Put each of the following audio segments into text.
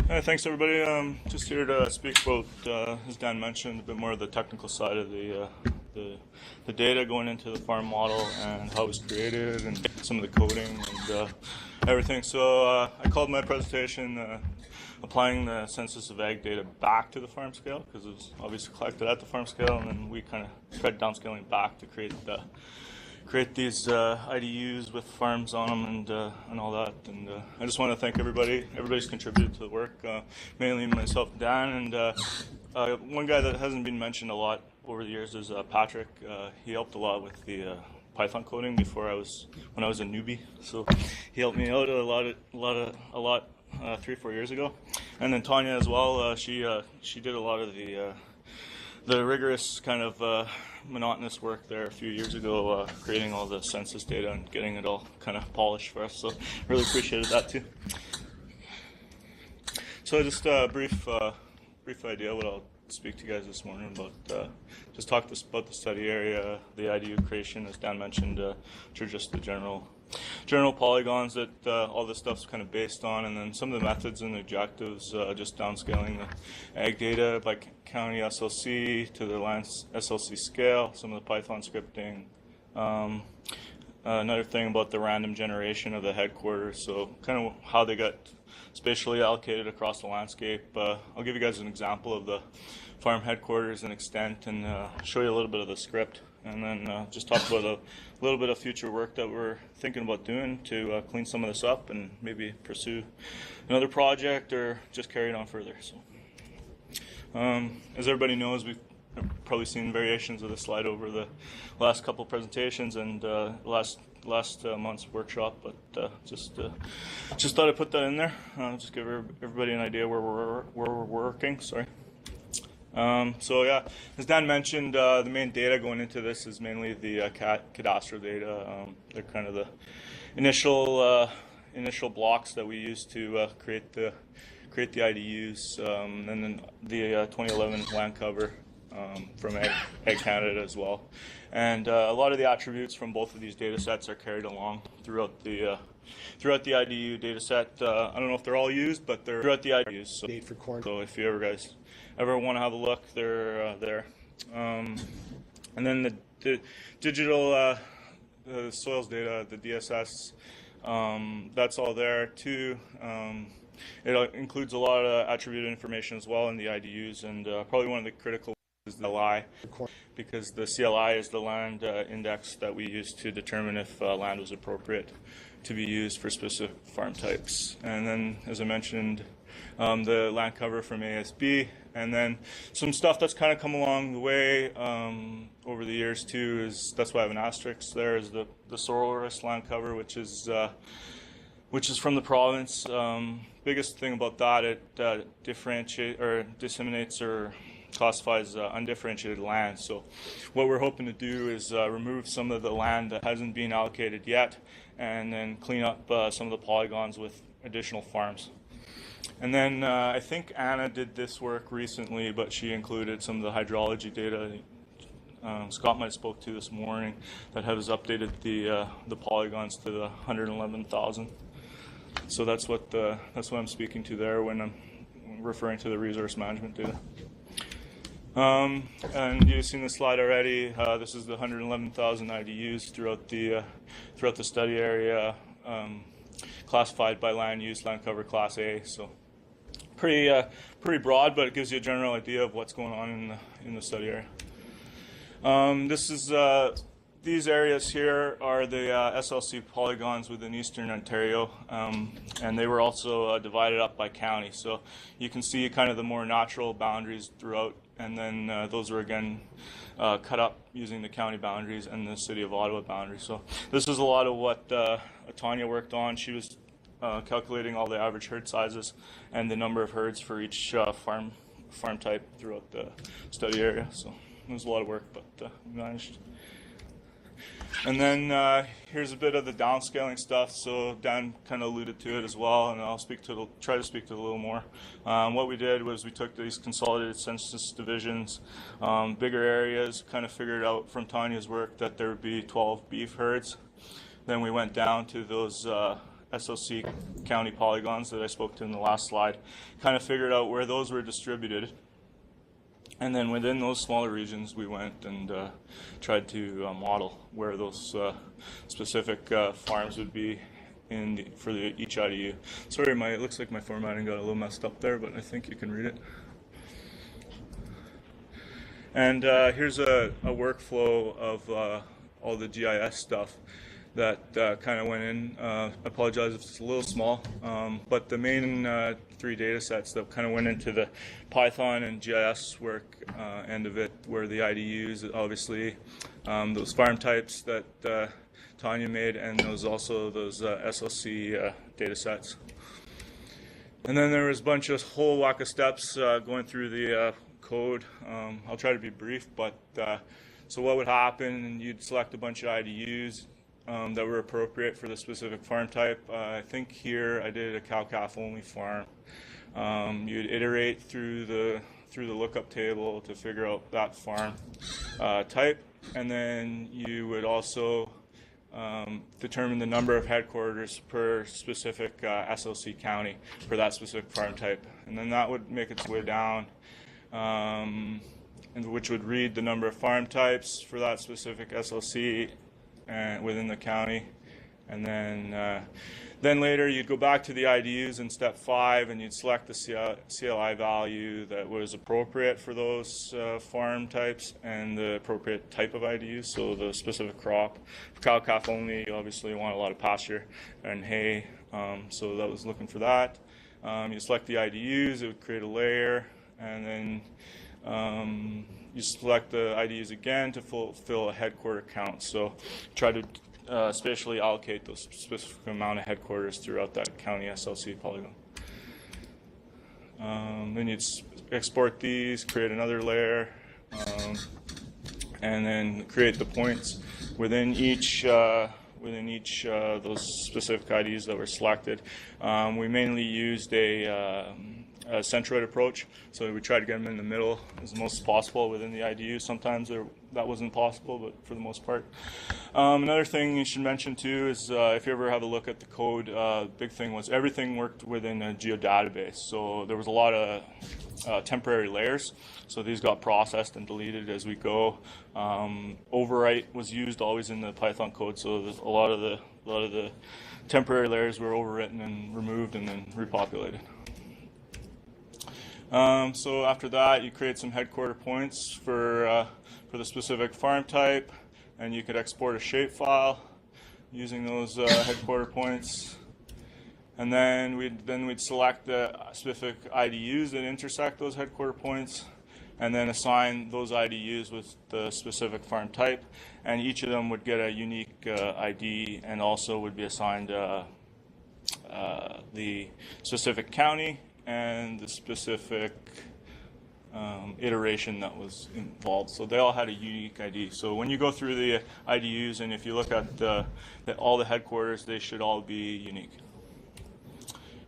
Thanks everybody. Just here to speak about, as Dan mentioned, a bit more of the technical side of the data going into the farm model and how it was created and some of the coding and everything. So I called my presentation applying the Census of Ag data back to the farm scale, because it was obviously collected at the farm scale, and then we kind of tried downscaling back to create these IDUs with farms on them and all that. And I just want to thank everybody. Everybody's contributed to the work, mainly myself and Dan. And one guy that hasn't been mentioned a lot over the years is Patrick. He helped a lot with the Python coding when I was a newbie. So he helped me out a lot 3 or 4 years ago. And then Tanya as well. She did a lot of the rigorous kind of monotonous work there a few years ago, creating all the census data and getting it all kind of polished for us. So really appreciated that too. So just a brief idea what I'll speak to you guys this morning about. Just talk about the study area, the IDU creation, as Dan mentioned, which are just the general polygons that all this stuff's kind of based on, and then some of the methods and the objectives, just downscaling the ag data by county SLC to the land SLC scale, some of the Python scripting. Another thing about the random generation of the headquarters, so kind of how they got spatially allocated across the landscape. I'll give you guys an example of the farm headquarters and extent, and show you a little bit of the script, and then just talk about a little bit of future work that we're thinking about doing to clean some of this up and maybe pursue another project or just carry it on further. So, as everybody knows, we've probably seen variations of this slide over the last couple of presentations and last month's workshop, but just thought I'd put that in there. Just give everybody an idea where we're working. Sorry. So yeah, as Dan mentioned, the main data going into this is mainly the cadastral data. They're kind of the initial blocks that we use to create the IDUs, and then the 2011 land cover from Ag Canada as well. And a lot of the attributes from both of these data sets are carried along throughout the IDU data set. I don't know if they're all used, but they're throughout the IDUs. So if you ever want to have a look, they're there. And then the digital soils data, the DSS, that's all there too. It includes a lot of attributed information as well in the IDUs, and probably one of the critical is the CLI, because the CLI is the land index that we use to determine if land was appropriate to be used for specific farm types. And then, as I mentioned, the land cover from ASB, and then some stuff that's kind of come along the way over the years too is, that's why I have an asterisk there, is the Sororous land cover, which is from the province. Biggest thing about that, it disseminates or classifies undifferentiated land. So what we're hoping to do is remove some of the land that hasn't been allocated yet, and then clean up some of the polygons with additional farms. And then I think Anna did this work recently, but she included some of the hydrology data Scott might have spoke to this morning, that has updated the polygons to the 111,000. So that's what I'm speaking to there when I'm referring to the resource management data. And you've seen the slide already. This is the 111,000 IDUs throughout the study area, classified by land use, land cover class A. So pretty broad, but it gives you a general idea of what's going on in the study area. These areas here are the SLC polygons within Eastern Ontario, and they were also divided up by county. So you can see kind of the more natural boundaries throughout, and then those are again cut up using the county boundaries and the City of Ottawa boundaries. So this is a lot of what Tanya worked on. She was calculating all the average herd sizes and the number of herds for each farm type throughout the study area. So it was a lot of work, but we managed. And then here's a bit of the downscaling stuff. So Dan kind of alluded to it as well, and I'll try to speak to it a little more. What we did was we took these consolidated census divisions, bigger areas, kind of figured out from Tanya's work that there would be 12 beef herds. Then we went down to those SOC county polygons that I spoke to in the last slide, kind of figured out where those were distributed. And then within those smaller regions, we went and tried to model where those specific farms would be for each IDU. Sorry, it looks like my formatting got a little messed up there, but I think you can read it. And here's a workflow of all the GIS stuff that kind of went in. I apologize if it's a little small, but the main 3 data sets that kind of went into the Python and GIS work end of it were the IDUs, obviously, those farm types that Tanya made, and those SOC data sets. And then there was a whole whack of steps going through the code. I'll try to be brief, but so what would happen, you'd select a bunch of IDUs that were appropriate for the specific farm type. I think here I did a cow-calf only farm. You'd iterate through the lookup table to figure out that farm type, and then you would also determine the number of headquarters per specific SOC county for that specific farm type, and then that would make its way down, which would read the number of farm types for that specific SOC within the county, and then later you'd go back to the IDUs in step 5 and you'd select the CLI value that was appropriate for those farm types and the appropriate type of IDUs, so the specific crop. For cow-calf only, you obviously want a lot of pasture and hay, so that was looking for that. You select the IDUs, it would create a layer, and then you select the IDUs again to fulfill a headquarter count. So try to spatially allocate those specific amount of headquarters throughout that county SLC polygon. Then you'd export these, create another layer, and then create the points within each those specific IDs that were selected. We mainly used a centroid approach, so we tried to get them in the middle as much as possible within the IDU. Sometimes that wasn't possible, but for the most part. Another thing you should mention too is if you ever have a look at the code, big thing was everything worked within a geodatabase. So there was a lot of temporary layers, so these got processed and deleted as we go. Overwrite was used always in the Python code, so a lot of the temporary layers were overwritten and removed and then repopulated. So after that, you create some headquarter points for the specific farm type, and you could export a shapefile using those headquarter points. And then we'd select the specific IDUs that intersect those headquarter points, and then assign those IDUs with the specific farm type, and each of them would get a unique ID, and also would be assigned the specific county and the specific iteration that was involved. So they all had a unique ID. So when you go through the IDUs, and if you look at all the headquarters, they should all be unique.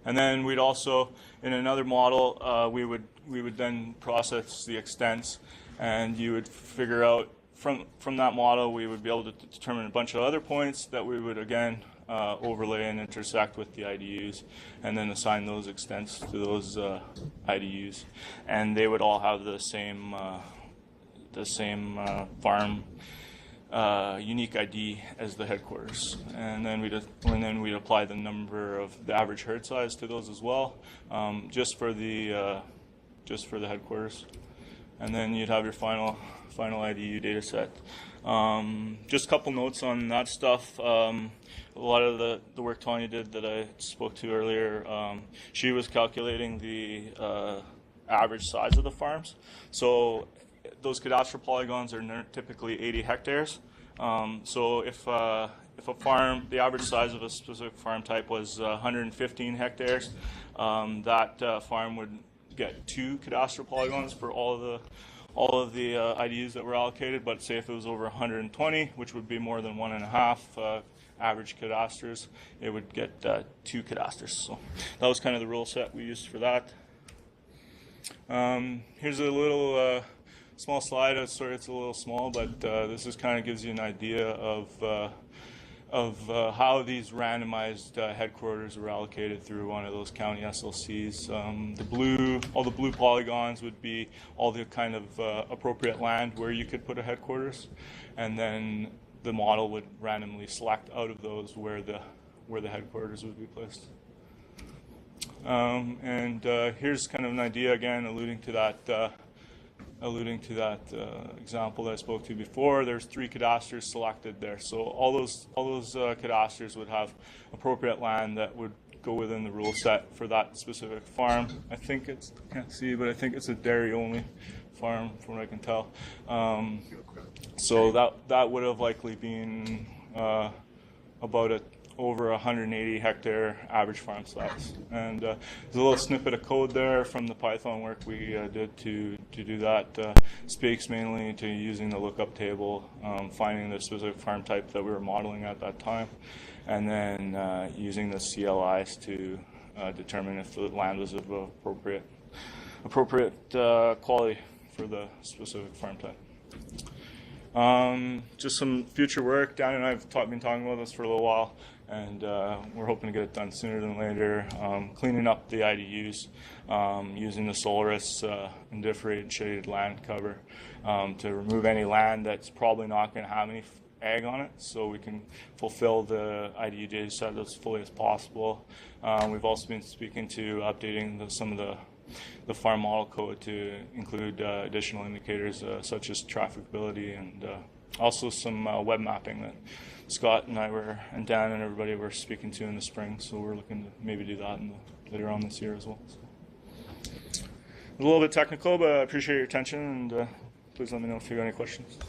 And then we'd also, in another model, we would then process the extents, and you would figure out from that model, we would be able to determine a bunch of other points that we would again overlay and intersect with the IDUs, and then assign those extents to those IDUs, and they would all have the same farm unique ID as the headquarters, and then we'd apply the number of the average herd size to those as well, just for the headquarters, and then you'd have your final IDU data set. Just a couple notes on that stuff. A lot of the work Tanya did that I spoke to earlier, she was calculating the average size of the farms. So those cadastral polygons are typically 80 hectares. So if a farm, the average size of a specific farm type was 115 hectares, that farm would get 2 cadastral polygons for all of the IDUs that were allocated. But say if it was over 120, which would be more than 1.5 average cadasters, it would get 2 cadasters. So that was kind of the rule set we used for that. Here's a little small slide. Sorry, it's a little small, but this just kind of gives you an idea of how these randomized headquarters were allocated through one of those county SLCs. All the blue polygons would be all the kind of appropriate land where you could put a headquarters, and then the model would randomly select out of those where the headquarters would be placed. Here's kind of an idea again, alluding to that example that I spoke to before. There's 3 cadasters selected there, so all those cadasters would have appropriate land that would go within the rule set for that specific farm. I can't see, but I think it's a dairy only farm from what I can tell. So that would have likely been about over 180 hectare average farm size. And there's a little snippet of code there from the Python work we did to do that. Speaks mainly to using the lookup table, finding the specific farm type that we were modeling at that time, and then using the CLIs to determine if the land was of appropriate quality for the specific farm type. Just some future work. Dan and I have been talking about this for a little while, and we're hoping to get it done sooner than later. Cleaning up the IDUs, using the Solaris undifferentiated land cover to remove any land that's probably not going to have any ag on it, so we can fulfill the IDU data set as fully as possible. We've also been speaking to updating some of the farm model code to include additional indicators such as trafficability, and also some web mapping that Scott and and Dan and everybody were speaking to in the spring. So we're looking to maybe do that later on this year as well. So, a little bit technical, but I appreciate your attention, and please let me know if you have any questions.